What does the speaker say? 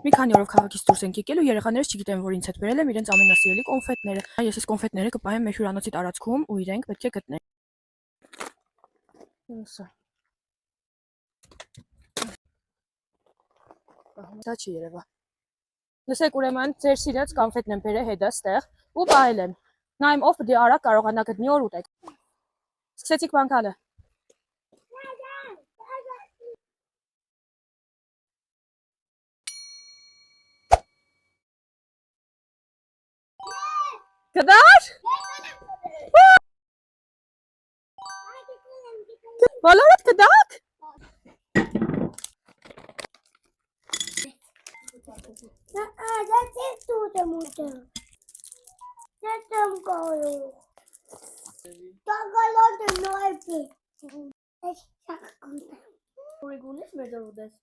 Մի քանի օրով քաղաքից դուրս ենք եկել ու երեխաներս չգիտեն, որ ինձ հետ բերել եմ իրենց ամենասիրելի կոնֆետները։ Ես այս կոնֆետները կպահեմ մեր հյուրանոցի տարածքում ու իրենք պետք է գտնեն։ Դա չի երևա։ Լսեք, ուրեմն ձեր սիրած կոնֆետն եմ բերել հետը ստեղ ու պահել եմ։ Նայեմ ով պետք է արագ կարողանա գտնի օր ուտեք։ Սկսեցիք բանկալը։ Գդար։ Բոլորդ գդաք։ Ուրի գունես մեր դրուդես։